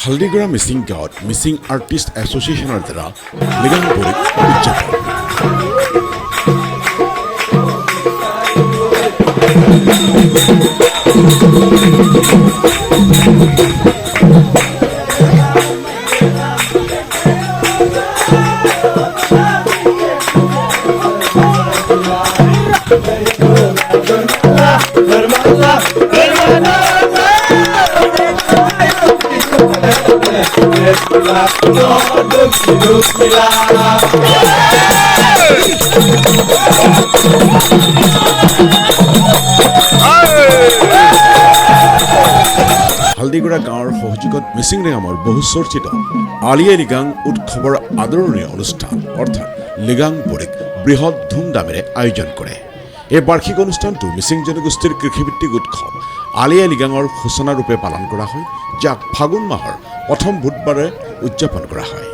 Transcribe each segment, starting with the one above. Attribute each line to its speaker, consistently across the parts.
Speaker 1: হালদিগড়া মিচিং গাঁৱত মিচিং আৰ্টিষ্ট এছ'চিয়েশ্যনৰ দ্বাৰা লিগাং বড়িক উদযাপন। হালদিগড়া গাঁৱৰ সহযোগত মিচিং ৰেঙামৰ বহু চৰ্চিত আলি আই লিগাং উৎসৱৰ আদৰণীয় অনুষ্ঠান অৰ্থাৎ লিগাং বড়িক বৃহৎ ধুমধামেৰে আয়োজন কৰে। এই বাৰ্ষিক অনুষ্ঠানটো মিচিং জনগোষ্ঠীৰ কৃষিভিত্তিক উৎসৱ আলি আই লিগাঙৰ সূচনাৰূপে পালন কৰা হয়, যাক ফাগুন মাহৰ প্ৰথম বুধবাৰে উদযাপন কৰা হয়।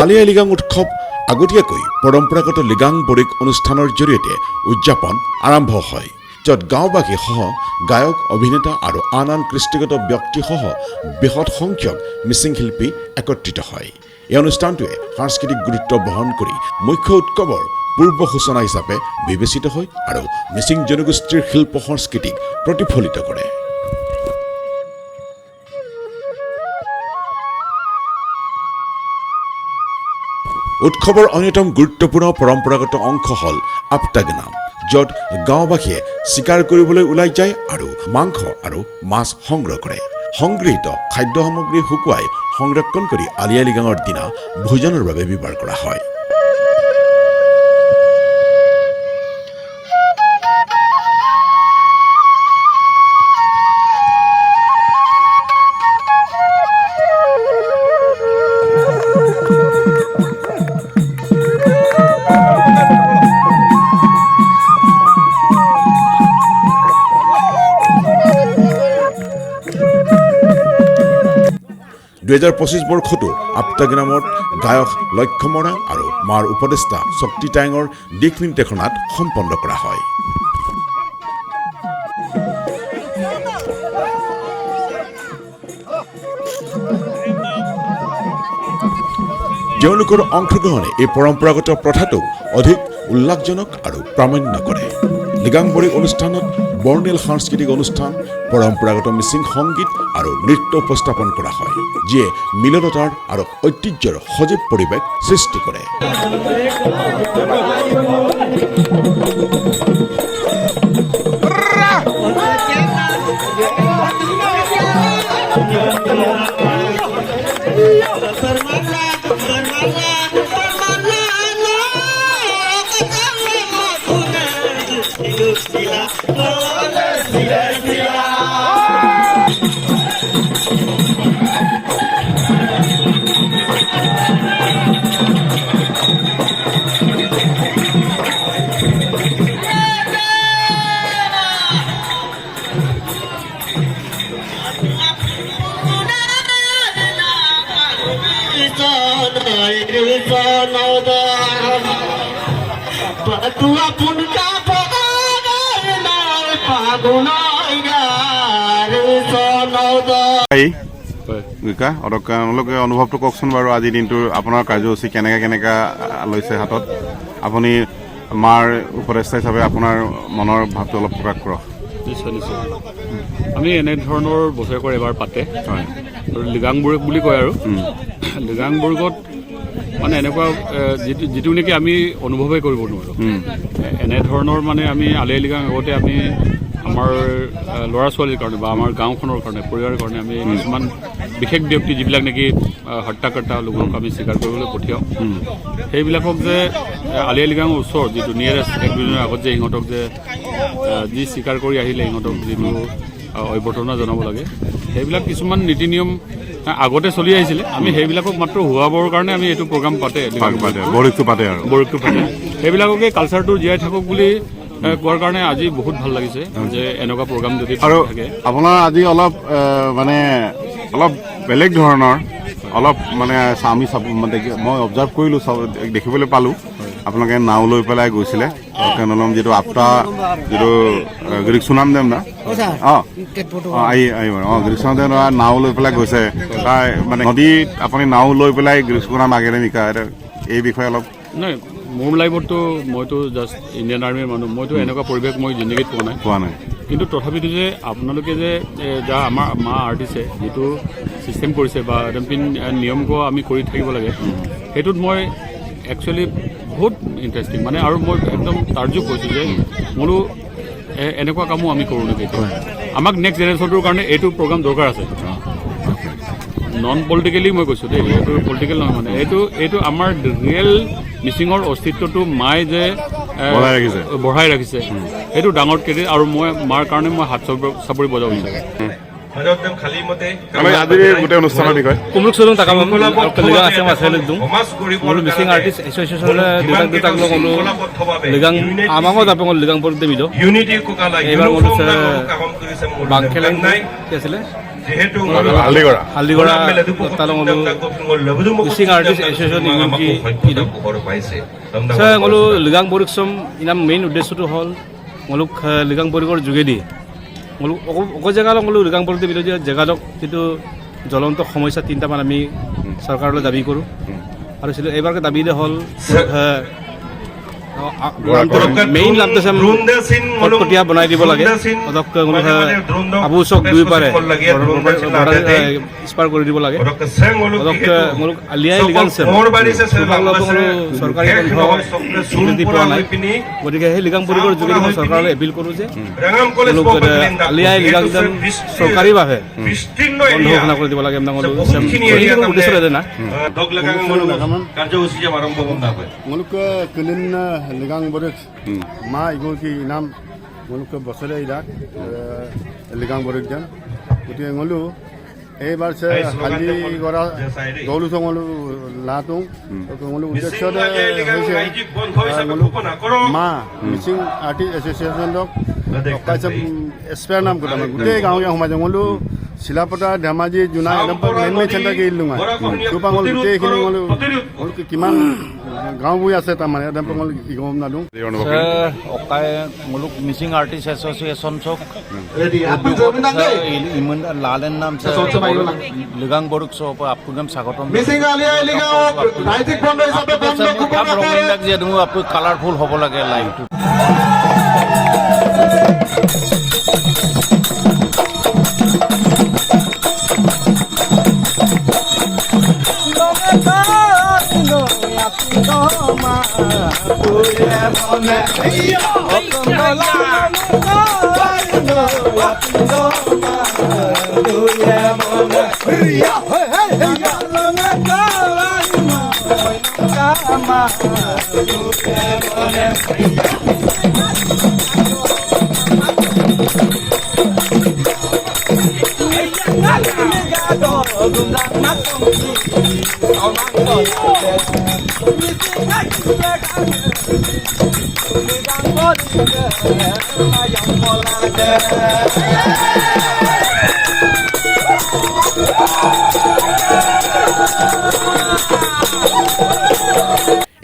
Speaker 1: আলি আই লিগাং উৎসৱ আগতীয়াকৈ পৰম্পৰাগত লিগাং বড়িক অনুষ্ঠানৰ জৰিয়তে উদযাপন আৰম্ভ হয়, য'ত গাঁওবাসীসহ গায়ক, অভিনেতা আৰু আন আন কৃষ্টিগত ব্যক্তিসহ বৃহৎ সংখ্যক মিচিং শিল্পী একত্ৰিত হয়। এই অনুষ্ঠানটোৱে সাংস্কৃতিক গুৰুত্ব বহন কৰি মুখ্য উৎসৱৰ পূৰ্ব সূচনা হিচাপে বিবেচিত হয় আৰু মিচিং জনগোষ্ঠীৰ শিল্প সংস্কৃতিক প্ৰতিফলিত কৰে। উৎসৱৰ অন্যতম গুৰুত্বপূৰ্ণ পৰম্পৰাগত অংশ হ'ল আপটাগনাম, য'ত গাঁওবাসীয়ে চিকাৰ কৰিবলৈ ওলাই যায় আৰু মাংস আৰু মাছ সংগ্ৰহ কৰে। সংগৃহীত খাদ্য সামগ্ৰী শুকুৱাই সংৰক্ষণ কৰি আলি আই লিগাঙৰ দিনা ভোজনৰ বাবে ব্যৱহাৰ কৰা হয়। বৰ্ষতো আপটাগনামত গায়ক লক্ষ্য মৰা আৰু মাৰ উপদেষ্টা শক্তি টাইঙৰ দিশ নিৰ্দেশনাত সম্পন্ন কৰা হয়। তেওঁলোকৰ অংশগ্ৰহণে এই পৰম্পৰাগত প্ৰথাটোক অধিক উল্লাসজনক আৰু প্ৰামাণ্য কৰে। লিগাং বড়িক অনুষ্ঠানত বৰ্ণিল সাংস্কৃতিক অনুষ্ঠান, পৰম্পৰাগত মিচিং সংগীত আৰু নৃত্য উপস্থাপন কৰা হয়, যিয়ে মিলনতাৰ আৰু ঐতিহ্যৰ সজীৱ পৰিৱেশ সৃষ্টি কৰে।
Speaker 2: আপোনালোকে অনুভৱটো কওকচোন বাৰু। আজিৰ দিনটো আপোনাৰ কাৰ্যসূচী কেনেকা লৈছে হাতত? আপুনি মাৰ উপদেষ্টা হিচাপে আপোনাৰ মনৰ ভাৱটো অলপ প্ৰকাশ কৰক।
Speaker 3: নিশ্চয় নিশ্চয়, আমি এনেধৰণৰ বছৰেকৰ এবাৰ পাতে হয়, লিগাং বড়িক বুলি কয় আৰু লিগাং বড়িকত মানে এনেকুৱা যিটো নেকি আমি অনুভৱেই কৰিব নোৱাৰোঁ। এনেধৰণৰ মানে আমি আলি আই লিগাং আগতে আমি আমাৰ ল'ৰা ছোৱালীৰ কাৰণে বা আমাৰ গাঁওখনৰ কাৰণে পৰিয়ালৰ কাৰণে আমি কিছুমান বিশেষ ব্যক্তি যিবিলাক নেকি হত্যাকৰ্তা লোকক আমি স্বীকাৰ কৰিবলৈ পঠিয়াওঁ সেইবিলাকক যে আলি আই লৃগাঙৰ ওচৰত যিটো নিয়েৰেষ্ট এক দুদিনৰ আগত যে সিহঁতক যে যি স্বীকাৰ কৰি আহিলে সিহঁতক যিটো অভ্যৰ্থনা জনাব লাগে সেইবিলাক কিছুমান নীতি নিয়ম আগতে চলি আহিছিলে আমি সেইবিলাকক মাত্ৰ হুৱাবৰ কাৰণে আমি এইটো প্ৰগ্ৰাম পাতে
Speaker 2: বৰশীটো পাতে আৰু
Speaker 3: বৰশীটো পাতে সেইবিলাককে কালচাৰটো জীয়াই থাকক বুলি কোৱাৰ কাৰণে আজি বহুত ভাল লাগিছে যে এনেকুৱা প্ৰগ্ৰাম যদি
Speaker 2: আৰু
Speaker 3: থাকে
Speaker 2: আপোনাৰ আজি অলপ মানে অলপ বেলেগ ধৰণৰ অলপ মানে আমি মই অবজাৰ্ভ কৰিলোঁ দেখিবলৈ পালোঁ আপোনালোকে নাও লৈ পেলাই গৈছিলে কেনলম যিটো আপটা যিটো গিৰিক সুনাম দেম না গিৰিক সুনাম দেম নাও লৈ পেলাই গৈছে তাৰ মানে নদীত আপুনি নাও লৈ পেলাই গিৰিক সুনাম আগেৰে নিকা এই বিষয়ে অলপ
Speaker 3: নাই মোৰ লাইফততো মইতো জাষ্ট ইণ্ডিয়ান আৰ্মিৰ মানুহ মইতো এনেকুৱা পৰিৱেশ মই জিন্দগীত পোৱা নাই কিন্তু তথাপিতো যে আপোনালোকে যে যা আমাৰ মা আৰ্টিছে যিটো ছিষ্টেম কৰিছে বা নিয়ম আমি কৰি থাকিব লাগে সেইটোত মই একচুৱেলি বহুত ইণ্টাৰেষ্টিং মানে আৰু মই একদম তাৰ্জুব কৈছোঁ যে মোৰো এনেকুৱা কামো আমি কৰোঁ নেকি আমাক নেক্সট জেনেৰেশ্যনটোৰ কাৰণে এইটো প্ৰগ্ৰাম দৰকাৰ আছে নন পলিটিকেলি মই কৈছোঁ দেই এইটো পলিটিকেল নহয় মানে এইটো আমাৰ ৰিয়েল মিচিঙৰ অস্তিত্বটো মায়ে যে বঢ়াই ৰাখিছে সেইটো ডাঙৰ ক্ৰেডিট আৰু মই মাৰ কাৰণে মই হাত চাপৰি বজাব বিচাৰোঁ
Speaker 2: গোটেই অনুষ্ঠানৰ বিষয়ে
Speaker 4: কুমৰুক চলুং তাকাম লিগাং আছে মাছাইল একদম মোলো মিচিং আৰ্টিষ্ট এছ'চিয়েশ্যনে দুটাক লগ মোলো লিগাং আমাকো যাপে মোলো লিগাং পৰতে বিলো এইবাৰ মোলো বাংখেলেং কি আছিলে হালদিগড়া তালো মোলো মিচিং আৰ্টিষ্ট এছ'চিয়েশ্যন ইউনিটি ইদো মোলো লিগাং পৰিশ্ৰম ইনাম মেইন উদ্দেশ্যটো হ'ল মোলোক লিগাং পৰিকৰ যোগেদি মোলো অকল জেগা মোলো লিগাং পৰতে বিলো যে জেগাডোক যিটো জ্বলন্ত সমস্যা তিনিটামান আমি চৰকাৰলৈ দাবী কৰোঁ আৰু এইবাৰকে দাবীৰে হ'ল মেইন লামটাচাম কটকটীয়া বনাই দিব লাগে আবু চক দুই পাৰে স্পাৰ কৰি দিব লাগে মোলোক আলিয়াই লিগাং চৰকাৰী স্বীকৃতি পোৱা নাই গতিকে সেই লিগাং পৰিষদৰ যোগেদি মই চৰকাৰলৈ এপিল কৰোঁ যে আলিয়াই লিগাং চৰকাৰীভাৱে বন্ধ ঘোষণা কৰি দিব লাগে উদ্দেশ্য না
Speaker 5: ligang borik ma igol ki inam ngolu ke bosale idak ligang borik jan uti ngolu ebar se hali gora dolu so ngolu latung to ngolu udeksho de hoise ngolu ma missing artist association dok kaisa spare nam kota gute gaon ya homa ngolu শিলাপতা Dhemaji Jonai একদম main centre কি ইল্লুঙা তোপাঙল গোটেইখিনি কিমান গাঁওবোৰ আছে তাৰমানে একদম গম নাদোঁ
Speaker 6: অকাই মুলুক Mising artist association চক লালেন নাম লিগাং বৰুক চপ আপুনাম স্বাগতম যিহেতু আপু কালাৰফুল হ'ব লাগে লাইফটো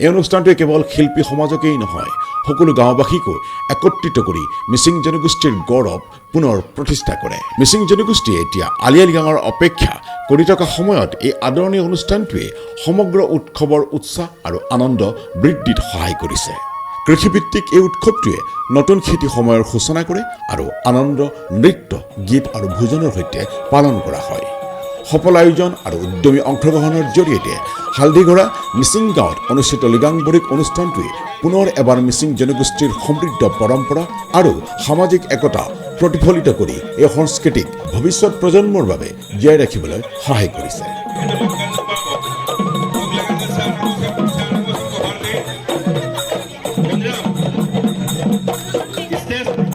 Speaker 1: এই অনুষ্ঠানটোৱে কেৱল শিল্পী সমাজকেই নহয় সকলো গাঁওবাসীকো একত্ৰিত কৰি মিচিং জনগোষ্ঠীৰ গৌৰৱ পুনৰ প্ৰতিষ্ঠা কৰে মিচিং জনগোষ্ঠীয়ে এতিয়া আলি আই লৃগাঙৰ অপেক্ষা কৰি থকা সময়ত এই আদৰণীয় অনুষ্ঠানটোৱে সমগ্ৰ উৎসৱৰ উৎসাহ আৰু আনন্দ বৃদ্ধিত সহায় কৰিছে কৃষিভিত্তিক এই উৎসৱটোৱে নতুন খেতি সময়ৰ সূচনা কৰে আৰু আনন্দ নৃত্য গীত আৰু ভোজনৰ সৈতে পালন কৰা হয় সফল আয়োজন আৰু উদ্যমী অংশগ্ৰহণৰ জৰিয়তে হালদিগড়া মিচিং গাঁৱত অনুষ্ঠিত লিগাং বৰিক অনুষ্ঠানটোৱে পুনৰ এবাৰ মিচিং জনগোষ্ঠীৰ সমৃদ্ধ পৰম্পৰা আৰু সামাজিক একতা প্ৰতিফলিত কৰি এই সংস্কৃতিক ভৱিষ্যত প্ৰজন্মৰ বাবে জীয়াই ৰাখিবলৈ সহায় কৰিছে।